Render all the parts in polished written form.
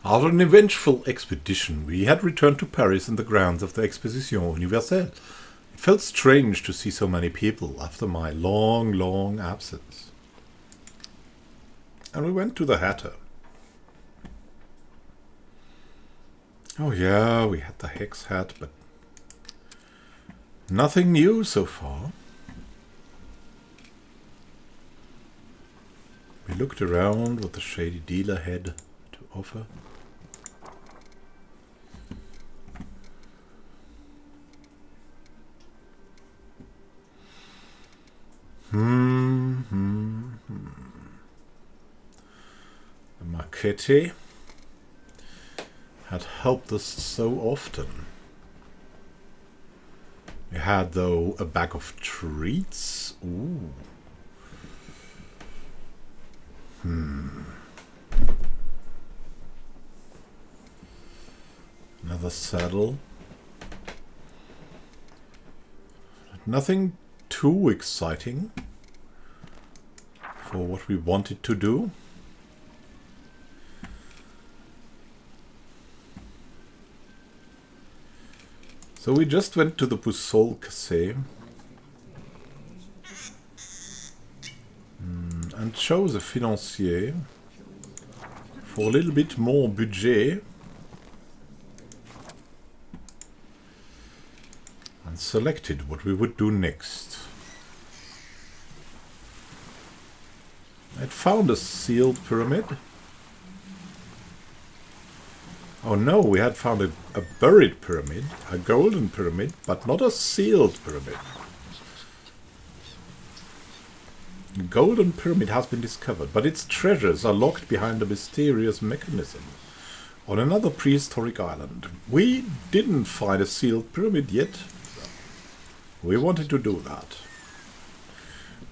After an eventful expedition, we had returned to Paris and the grounds of the Exposition Universelle. It felt strange to see so many people after my long, long absence. And we went to the Hatter. Oh yeah, we had the hex hat, but nothing new so far. We looked around what the shady dealer had to offer. The Marchetti had helped us so often. We had, though, a bag of treats. Ooh. Another saddle. Nothing too exciting for what we wanted to do. So we just went to the Boussole Cassé and chose a financier for a little bit more budget and selected what we would do next. I'd found a sealed pyramid. Oh no, we had found a buried pyramid, a golden pyramid, but not a sealed pyramid. The golden pyramid has been discovered, but its treasures are locked behind a mysterious mechanism on another prehistoric island. We didn't find a sealed pyramid yet. We wanted to do that.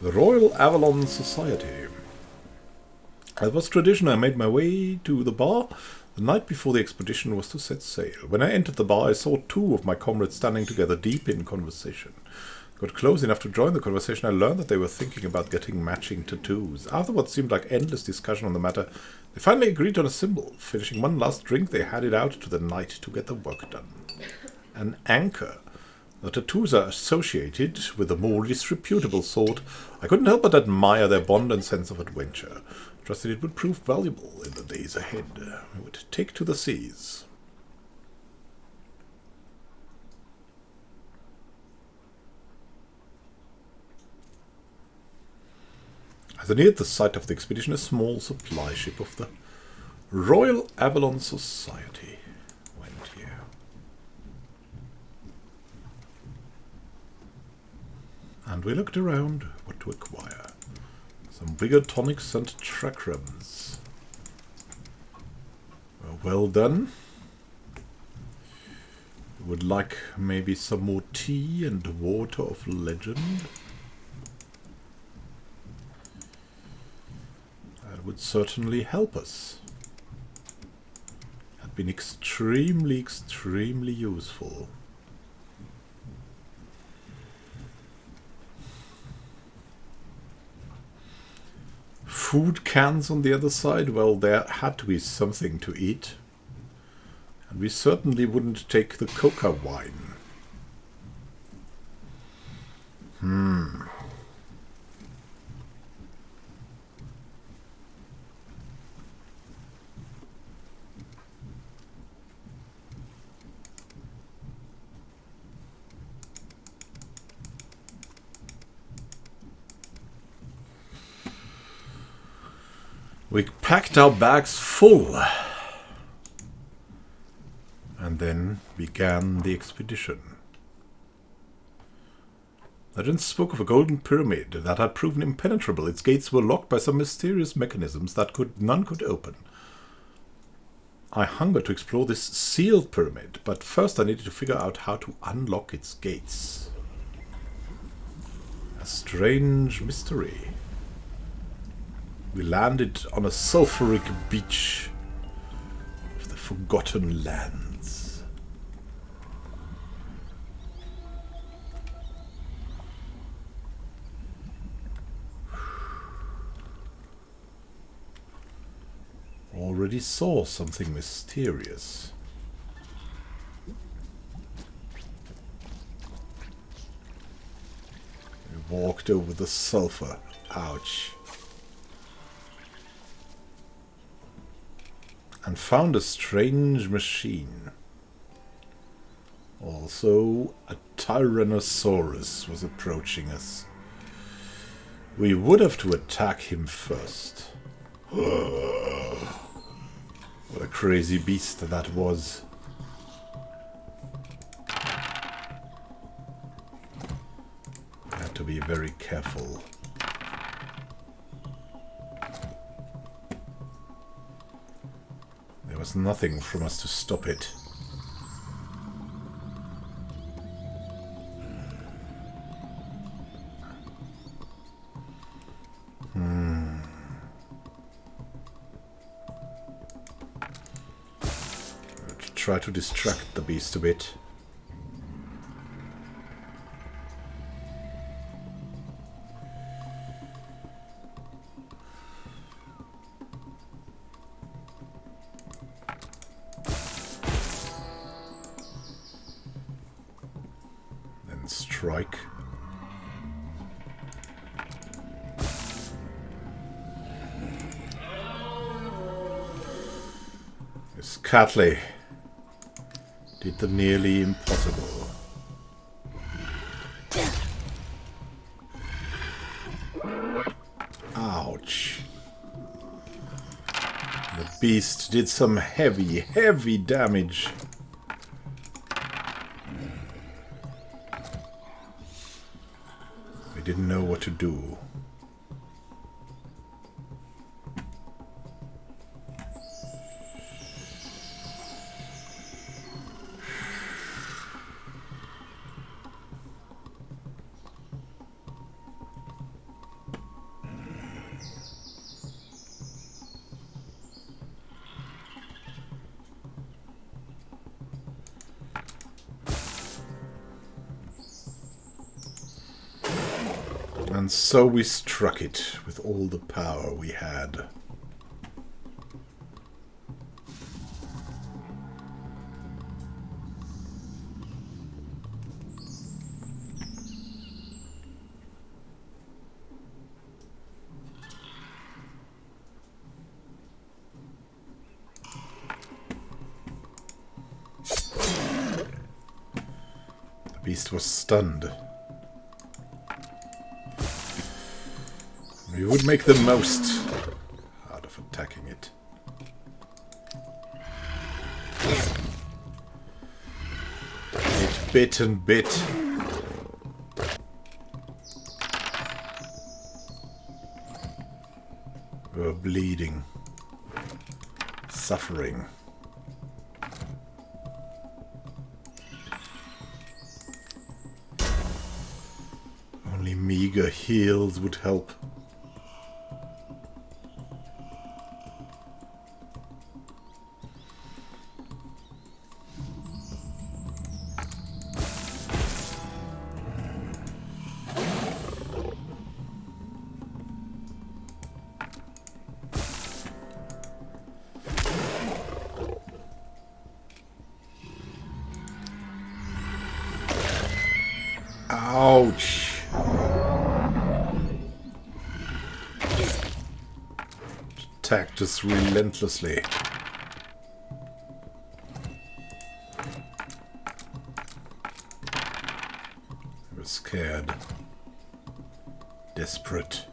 The Royal Avalon Society. As was tradition, I made my way to the bar the night before the expedition was to set sail. When I entered the bar, I saw two of my comrades standing together deep in conversation. Got close enough to join the conversation, I learned that they were thinking about getting matching tattoos. After what seemed like endless discussion on the matter, they finally agreed on a symbol. Finishing one last drink, they handed out to the knight to get the work done. An anchor. The tattoos are associated with the more disreputable sort. I couldn't help but admire their bond and sense of adventure. Trusted it would prove valuable in the days ahead. We would take to the seas. As I neared the site of the expedition, a small supply ship of the Royal Avalon Society went here. And we looked around what to acquire. Some bigger tonics and trackrams. Well done. Would like maybe some more tea and water of legend. That would certainly help us. Had been extremely, extremely useful. Food cans on the other side, well, there had to be something to eat. And we certainly wouldn't take the coca wine. We packed our bags full. And then began the expedition. Legend spoke of a golden pyramid that had proven impenetrable. Its gates were locked by some mysterious mechanisms that none could open. I hungered to explore this sealed pyramid, but first I needed to figure out how to unlock its gates. A strange mystery. We landed on a sulfuric beach of the Forgotten Lands. already saw something mysterious. We walked over the sulfur. Ouch. And found a strange machine. Also, a Tyrannosaurus was approaching us. We would have to attack him first. What a crazy beast that was. I had to be very careful. There was nothing from us to stop it. Try to distract the beast a bit. Then strike. It's Catley. Did the nearly impossible. Ouch. The beast did some heavy, heavy damage. We didn't know what to do. And so we struck it with all the power we had. The beast was stunned. We would make the most out of attacking it. It bit and bit. We were bleeding, suffering. Only meager heals would help. Ouch! Attacked us relentlessly. I was scared. Desperate.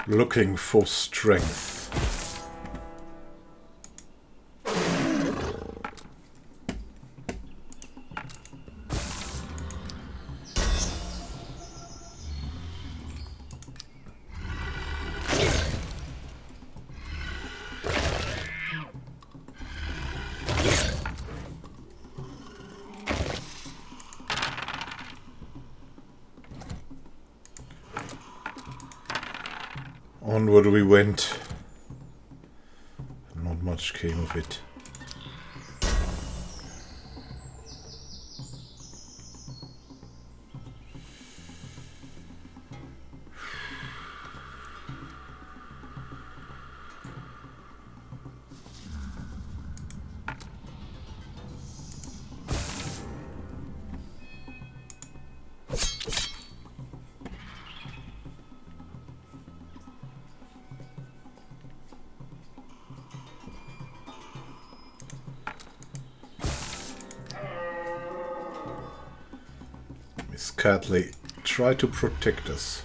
Looking for strength. Onward we went. Not much came of it. Miss Catley, try to protect us.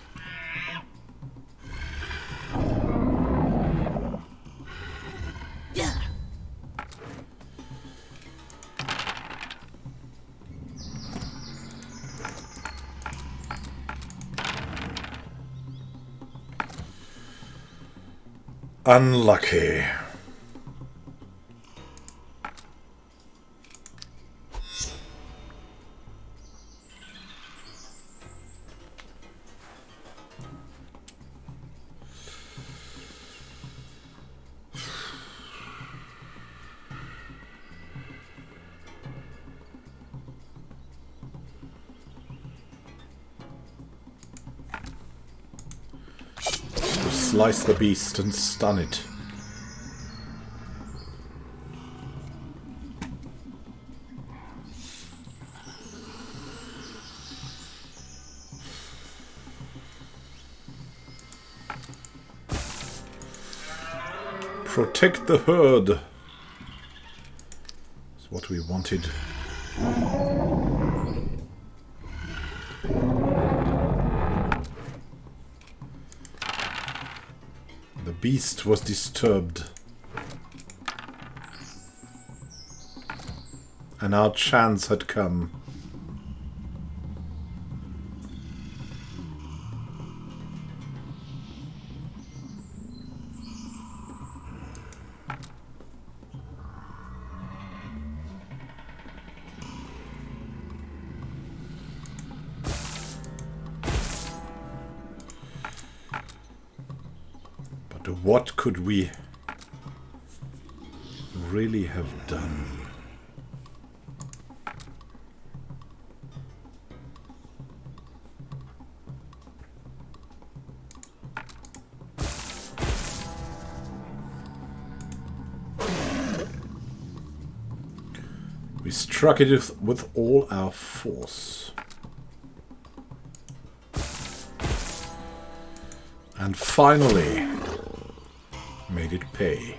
Unlucky. Slice the beast and stun it. Protect the herd. That's what we wanted. The beast was disturbed. And our chance had come. What could we really have done? We struck it with all our force. And finally made it pay.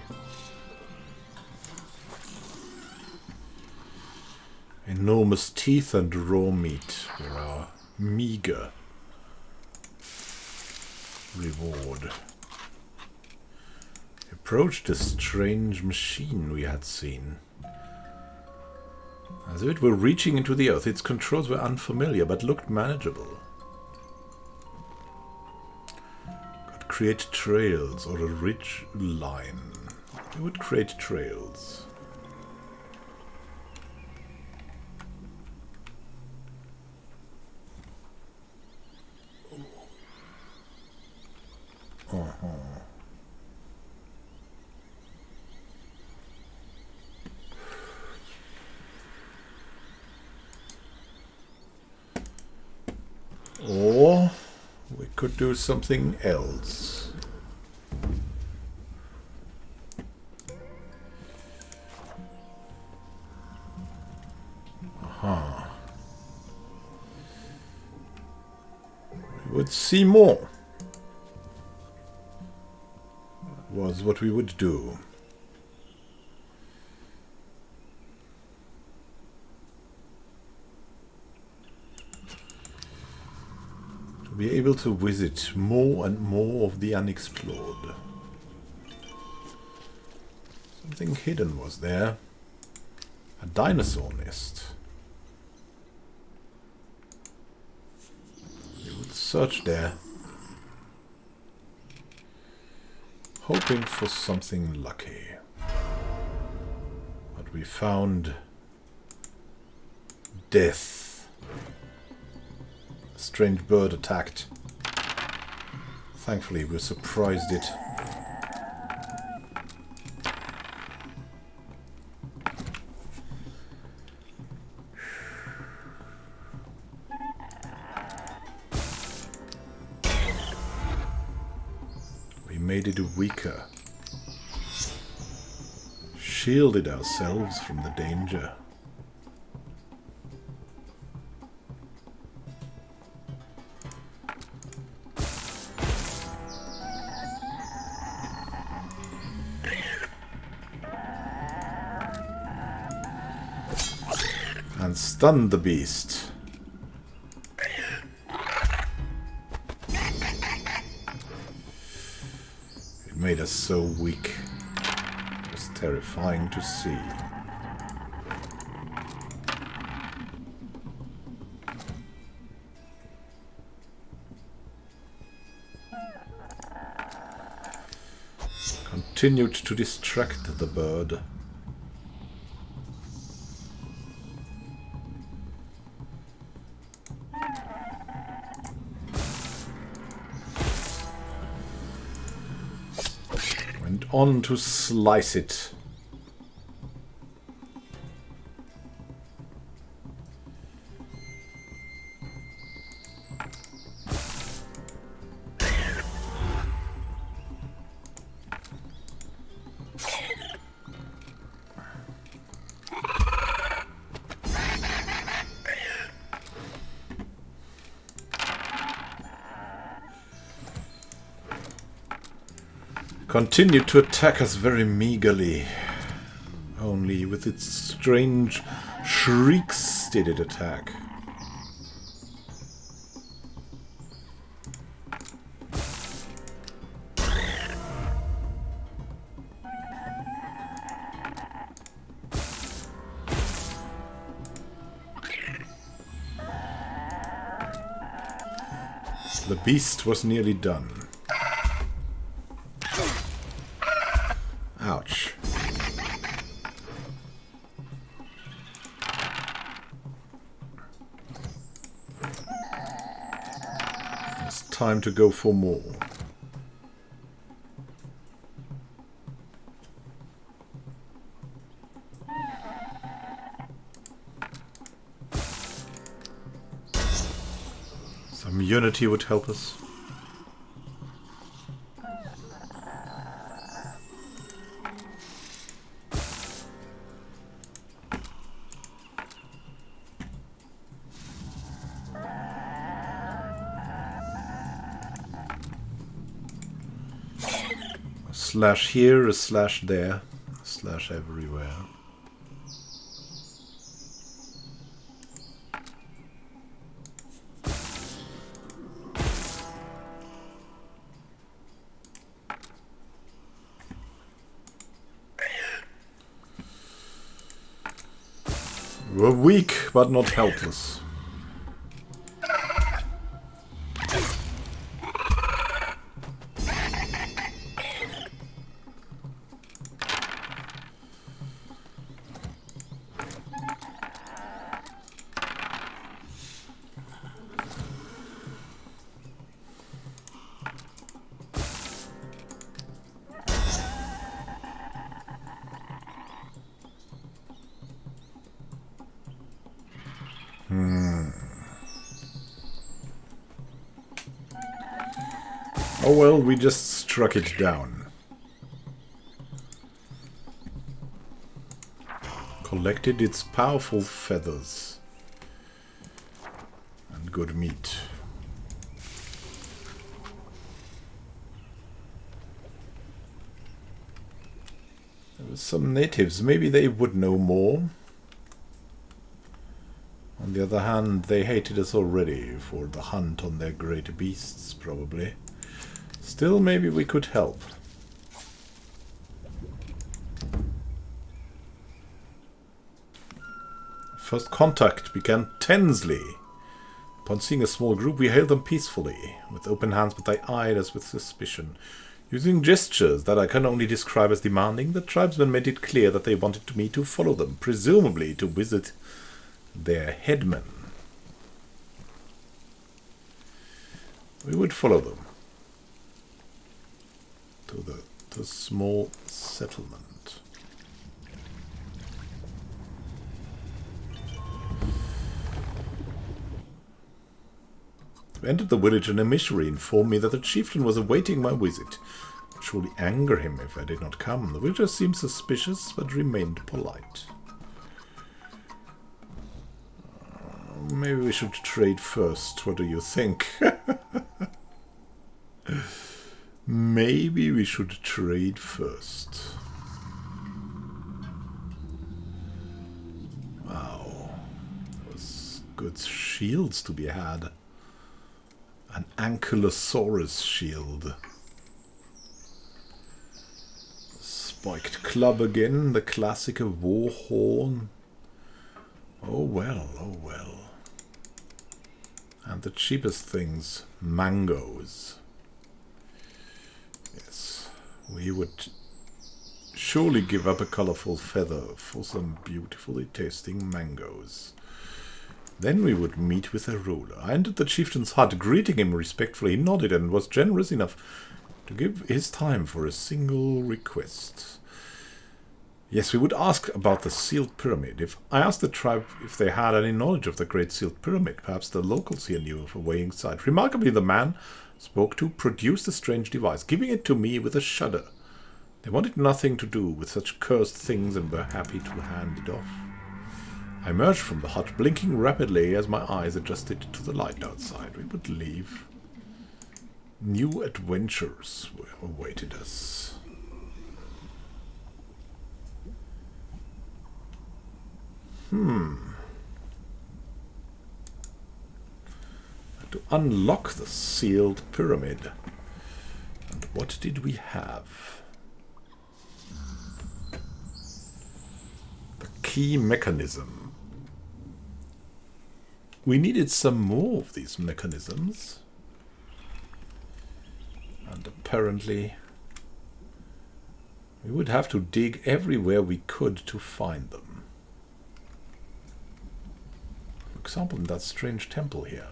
Enormous teeth and raw meat were our meager reward. Approached a strange machine we had seen. As if it were reaching into the earth, its controls were unfamiliar but looked manageable. Create trails or a ridge line. We would create trails. Or we could do something else. We would see more. Was what we would do. To be able to visit more and more of the unexplored. Something hidden was there. A dinosaur nest. We would search there. Hoping for something lucky. But we found death. A strange bird attacked. Thankfully, we surprised it. We made it weaker. Shielded ourselves from the danger. And stunned the beast. It made us so weak. It was terrifying to see. Continued to distract the bird. On to slice it. Continued to attack us very meagerly. Only with its strange shrieks did it attack. The beast was nearly done. Ouch. It's time to go for more. Some unity would help us. Slash here, a slash there, a slash everywhere. We're weak, but not helpless. Oh well, we just struck it down. Collected its powerful feathers. And good meat. There were some natives, maybe they would know more. On the other hand, they hated us already for the hunt on their great beasts, probably. Still, maybe we could help. First contact began tensely. Upon seeing a small group, we hailed them peacefully. With open hands, but they eyed us with suspicion. Using gestures that I can only describe as demanding, the tribesmen made it clear that they wanted me to follow them, presumably to visit their headman. We would follow them. to the small settlement. We entered the village, and a emissary informed me that the chieftain was awaiting my visit. It would surely anger him if I did not come. The villager seemed suspicious, but remained polite. Maybe we should trade first. What do you think? Maybe we should trade first. Wow. Those good shields to be had. An Ankylosaurus shield. Spiked club again. The classic war horn. Oh well, oh well. And the cheapest things, mangoes. Yes, we would surely give up a colorful feather for some beautifully tasting mangoes. Then we would meet with a ruler. I entered the chieftain's hut, greeting him respectfully. He nodded and was generous enough to give his time for a single request. Yes, we would ask about the sealed pyramid. If I asked the tribe if they had any knowledge of the great sealed pyramid, perhaps the locals here knew of a way inside. Remarkably, the man spoke to produced the strange device, giving it to me with a shudder. They wanted nothing to do with such cursed things and were happy to hand it off. I emerged from the hut, blinking rapidly as my eyes adjusted to the light outside. We would leave. New adventures awaited us. To unlock the sealed pyramid. And what did we have? The key mechanism. We needed some more of these mechanisms. And apparently we would have to dig everywhere we could to find them. For example, in that strange temple here.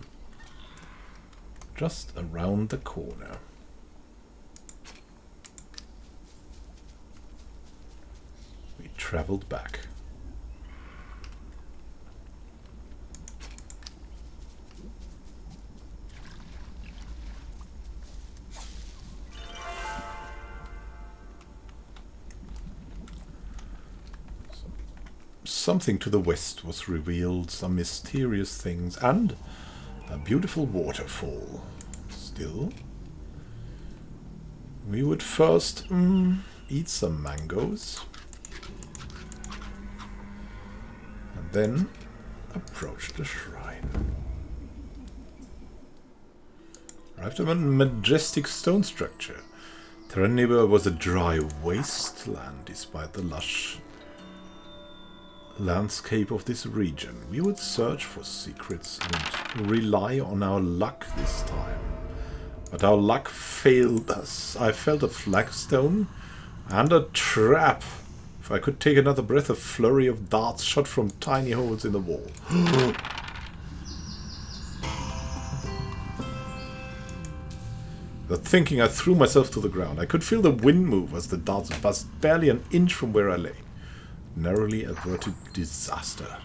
Just around the corner. We traveled back. Something to the west was revealed, some mysterious things, and a beautiful waterfall. Still, we would first eat some mangoes, and then approach the shrine. Arrived at a majestic stone structure. Terranibur was a dry wasteland despite the lush landscape of this region. We would search for secrets and rely on our luck this time. But our luck failed us. I felt a flagstone and a trap. If I could take another breath, a flurry of darts shot from tiny holes in the wall. Without thinking, I threw myself to the ground. I could feel the wind move as the darts buzzed barely an inch from where I lay. Narrowly averted disaster.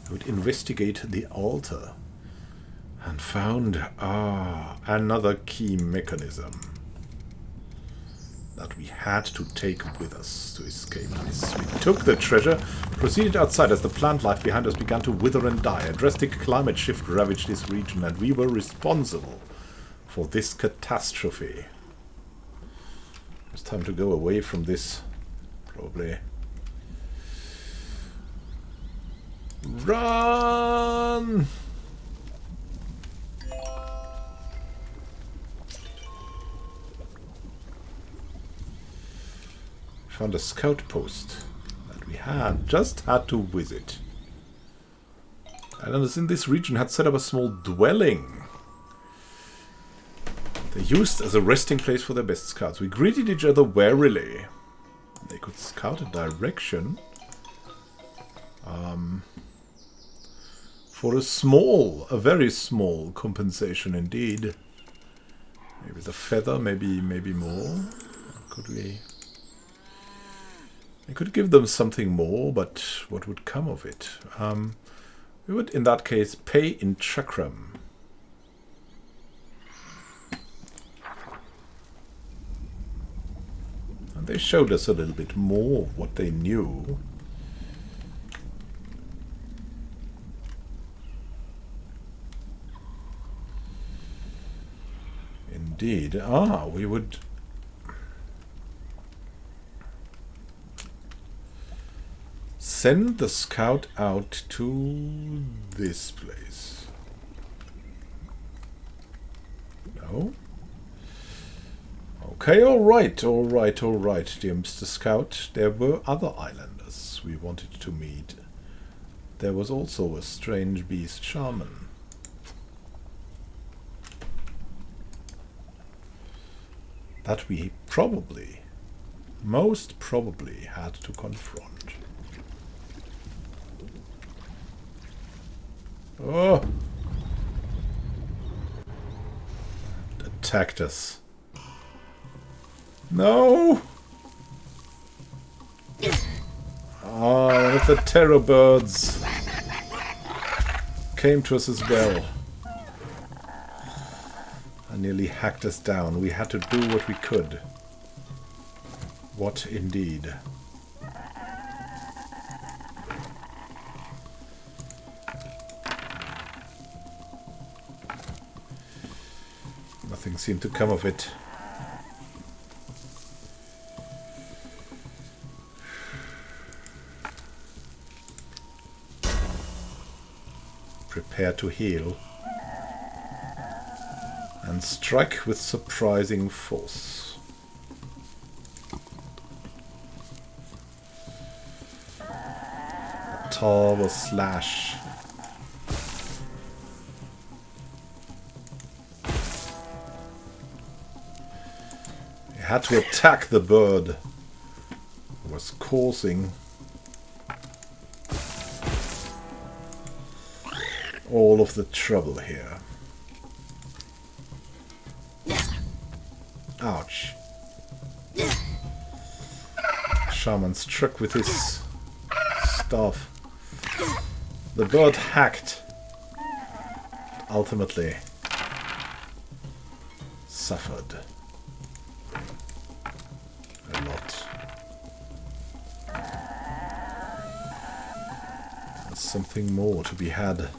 I would investigate the altar and found another key mechanism that we had to take with us to escape this. We took the treasure, proceeded outside as the plant life behind us began to wither and die. A drastic climate shift ravaged this region, and we were responsible for this catastrophe. It's time to go away from this, probably. Run! Found a scout post that we just had to visit. Islanders in this region had set up a small dwelling they used as a resting place for their best scouts. We greeted each other warily. They could scout a direction. For a very small compensation indeed. Maybe the feather, maybe more. Could we... We could give them something more, but what would come of it? We would, in that case, pay in chakram. And they showed us a little bit more of what they knew. Indeed. Ah, we would... send the scout out to this place. No? Okay, alright, dear Mr. Scout. There were other islanders we wanted to meet. There was also a strange beast shaman. That we probably, most probably, had to confront. Oh! Attacked us. No! Ah, one of the terror birds came to us as well. And nearly hacked us down. We had to do what we could. What indeed? Nothing seemed to come of it. Prepare to heal. And strike with surprising force. A tall slash. He had to attack the bird who was causing all of the trouble here. Ouch. Shaman struck with his staff. The bird hacked. Ultimately suffered a lot. There's something more to be had.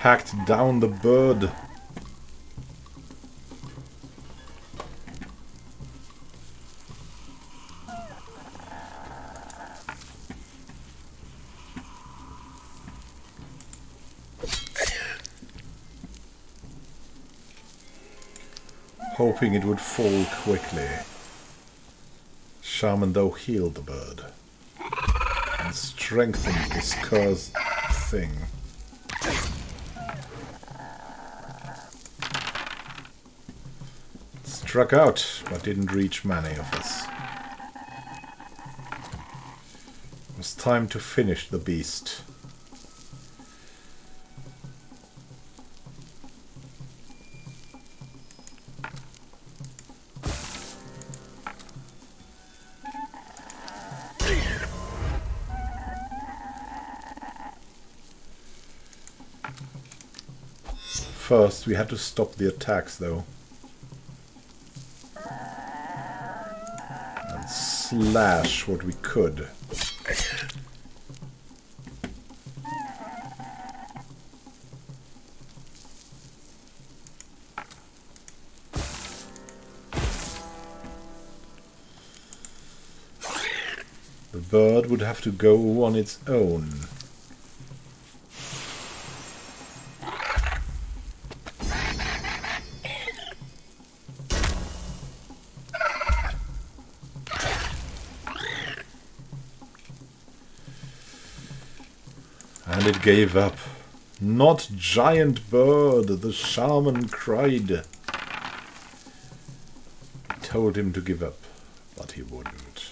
Hacked down the bird. Hoping it would fall quickly. Shaman though healed the bird and strengthened this cursed thing. Struck out, but didn't reach many of us. It was time to finish the beast. First, we had to stop the attacks, though. Slash what we could. The bird would have to go on its own. And it gave up. Not giant bird, the shaman cried. He told him to give up, but he wouldn't.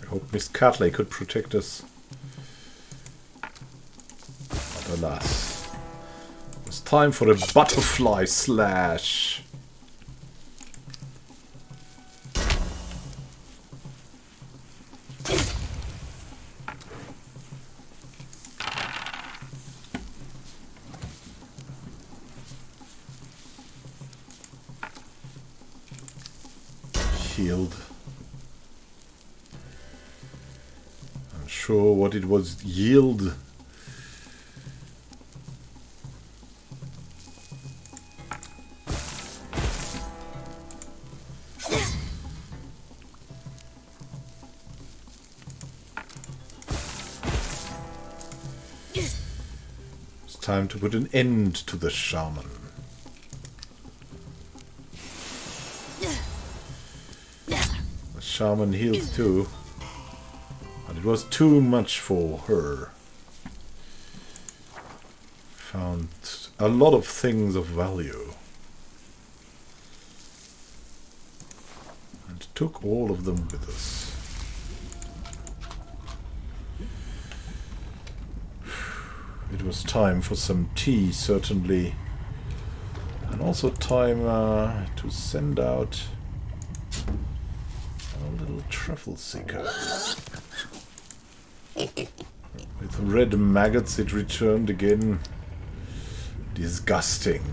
I hope Miss Catley could protect us. But alas. It's time for a butterfly slash. Healed. I'm sure what it was. Yield. It's time to put an end to the shaman. Shaman healed too, but it was too much for her. Found a lot of things of value and took all of them with us. It was time for some tea, certainly, and also time to send out little truffle seeker. With red maggots it returned again. Disgusting.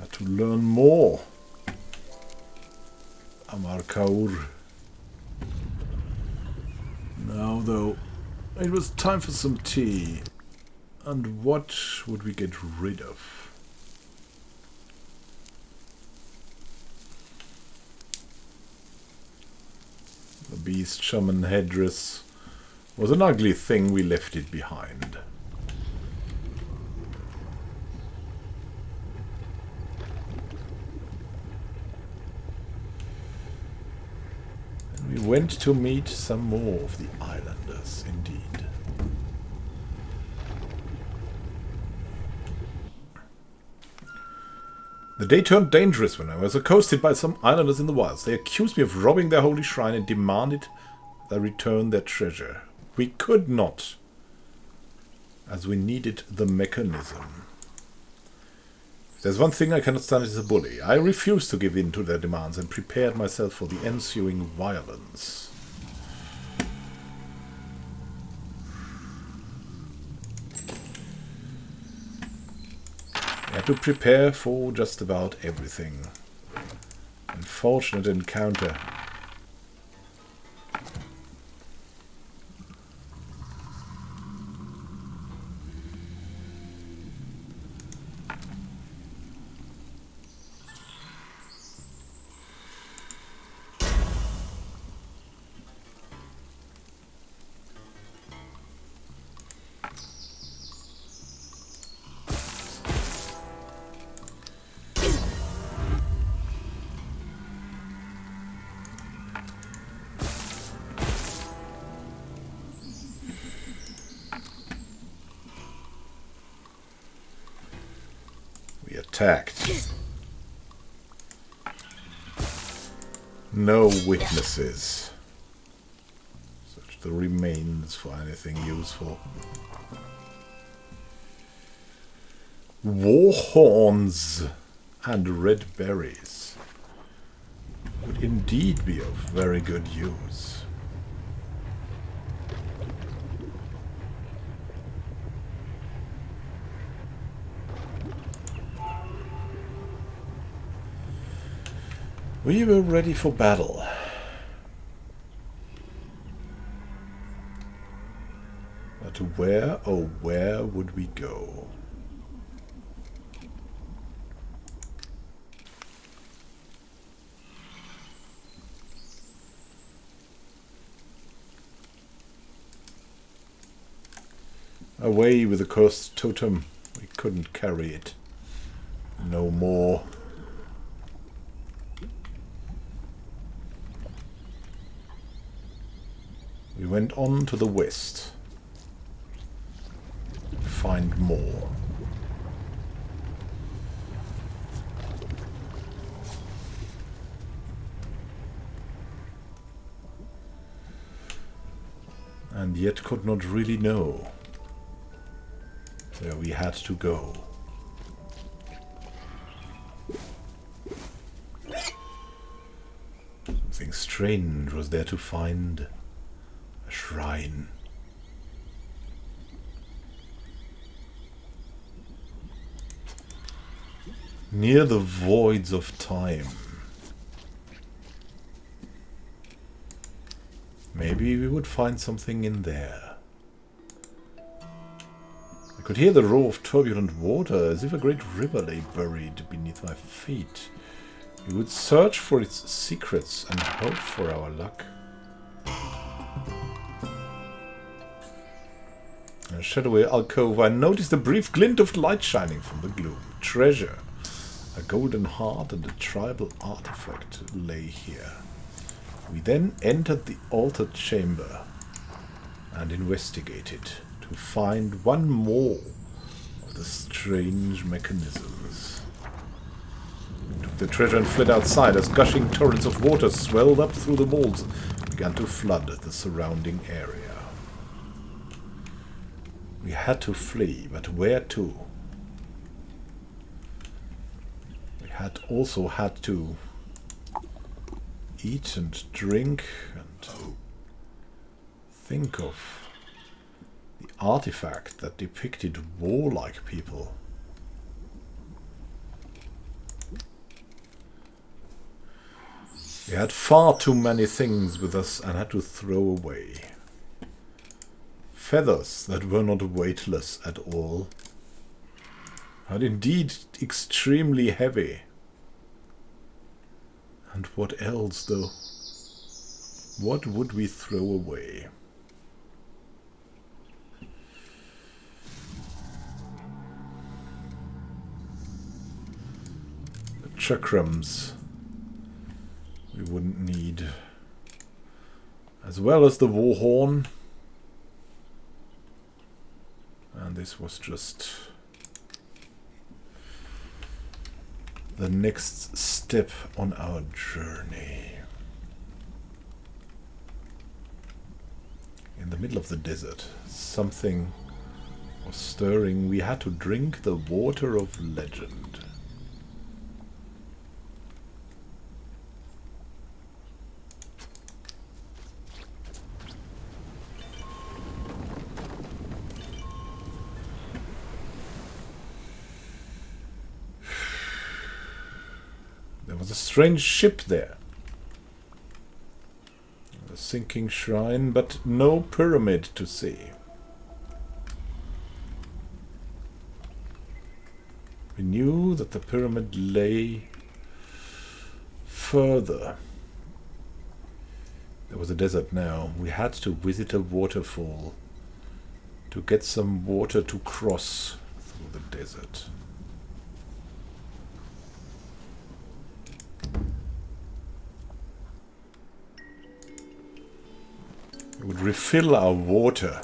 Had to learn more. Amar Kaur. Now though, it was time for some tea. And what would we get rid of? The beast shaman headdress was an ugly thing. We left it behind. And we went to meet some more of the islanders, indeed. The day turned dangerous when I was accosted by some islanders in the wilds. They accused me of robbing their holy shrine and demanded that I return their treasure. We could not, as we needed the mechanism. If there's one thing I cannot stand, it is a bully. I refused to give in to their demands and prepared myself for the ensuing violence. I had to prepare for just about everything. Unfortunate encounter. Attacked. No witnesses. Search the remains for anything useful. War horns and red berries would indeed be of very good use. We were ready for battle. But where, oh where would we go? Away with the cursed totem. We couldn't carry it no more. We went on to the west. Find more. And yet could not really know where we had to go. Something strange was there to find. A shrine. Near the voids of time. Maybe we would find something in there. I could hear the roar of turbulent water, as if a great river lay buried beneath my feet. We would search for its secrets and hope for our luck. In a shadowy alcove, I noticed a brief glint of light shining from the gloom. Treasure. A golden heart and a tribal artifact lay here. We then entered the altered chamber and investigated to find one more of the strange mechanisms. We took the treasure and fled outside as gushing torrents of water swelled up through the walls and began to flood the surrounding area. We had to flee, but where to? We had also had to eat and drink and think of the artifact that depicted warlike people. We had far too many things with us and had to throw away. Feathers that were not weightless at all, but indeed extremely heavy. And what else, though? What would we throw away? The chakrams we wouldn't need, as well as the war horn. And this was just the next step on our journey. In the middle of the desert, something was stirring. We had to drink the water of legend. There was a strange ship there. A sinking shrine, but no pyramid to see. We knew that the pyramid lay further. There was a desert now. We had to visit a waterfall to get some water to cross through the desert. We would refill our water.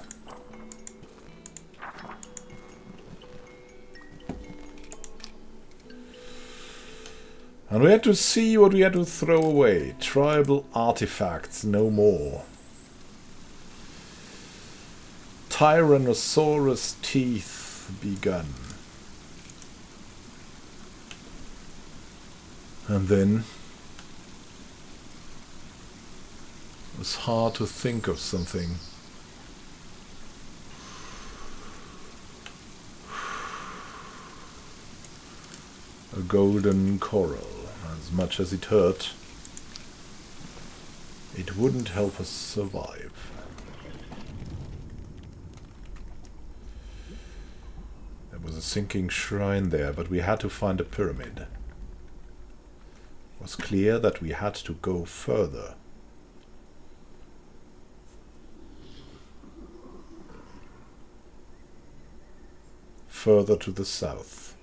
And we had to see what we had to throw away. Tribal artifacts, no more. Tyrannosaurus teeth begun. And then it was hard to think of something. A golden coral. As much as it hurt, it wouldn't help us survive. There was a sinking shrine there, but we had to find a pyramid. It was clear that we had to go further. further to the south.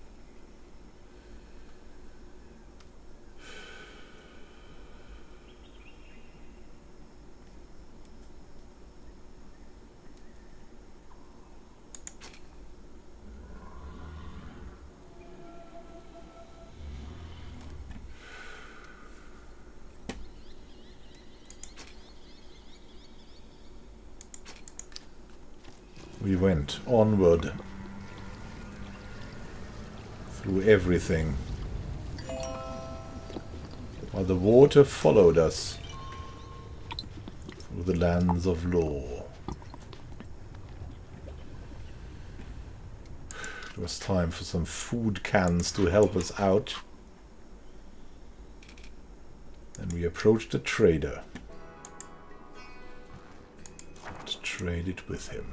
We went onward through everything, while the water followed us through the lands of law. It was time for some food cans to help us out. And we approached a trader and traded with him.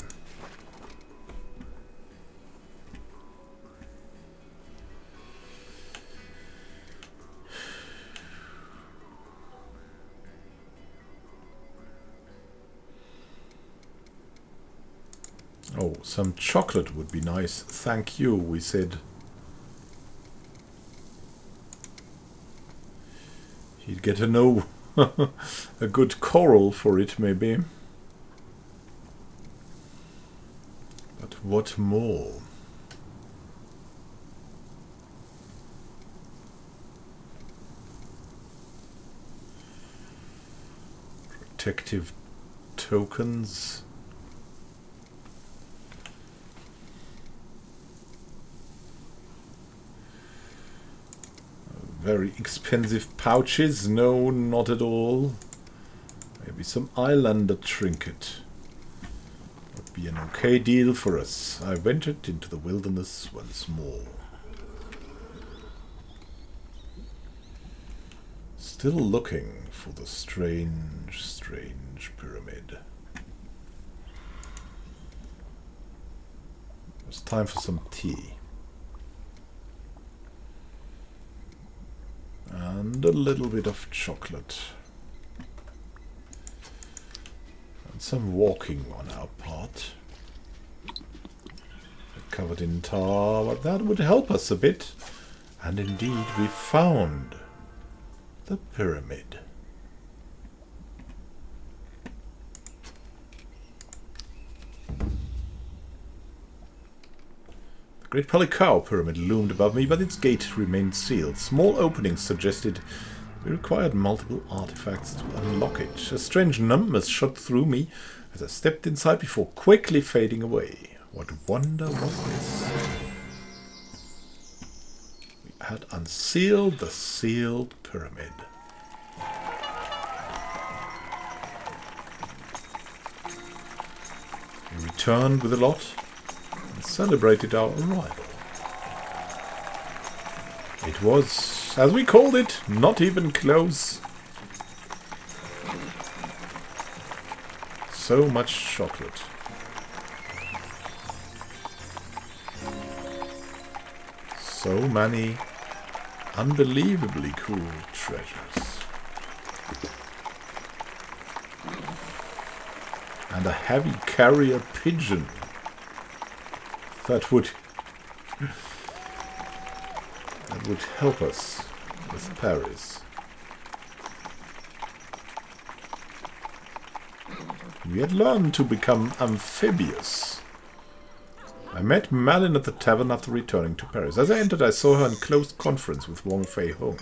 Oh, some chocolate would be nice. Thank you, we said. He'd get a good coral for it, maybe. But what more? Protective tokens. Very expensive pouches? No, not at all. Maybe some islander trinket. Would be an okay deal for us. I ventured into the wilderness once more. Still looking for the strange, strange pyramid. It's time for some tea. And a little bit of chocolate. And some walking on our part. Covered in tar, but that would help us a bit. And indeed, we found the pyramid. The Great Palikao pyramid loomed above me, but its gate remained sealed. Small openings suggested we required multiple artifacts to unlock it. A strange numbness shot through me as I stepped inside before quickly fading away. What wonder was this? We had unsealed the sealed pyramid. We returned with a lot and celebrated our arrival. It was, as we called it, not even close. So much chocolate. So many unbelievably cool treasures. And a heavy carrier pigeon that would help us with Paris. We had learned to become amphibious. I met Malin at the tavern after returning to Paris. As I entered, I saw her in close conference with Wong Fei Hung.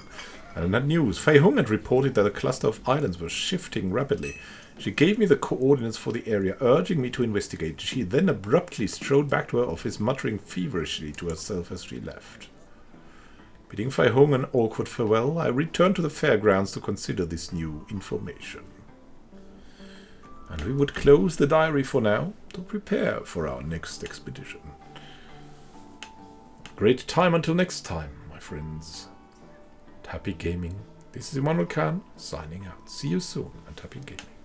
And in that news, Fei Hung had reported that a cluster of islands was shifting rapidly. She gave me the coordinates for the area, urging me to investigate. She then abruptly strode back to her office, muttering feverishly to herself as she left. Bidding Fei Hung an awkward farewell, I returned to the fairgrounds to consider this new information. And we would close the diary for now to prepare for our next expedition. Great time until next time, my friends. And happy gaming. This is Immanuel Can, signing out. See you soon, and happy gaming.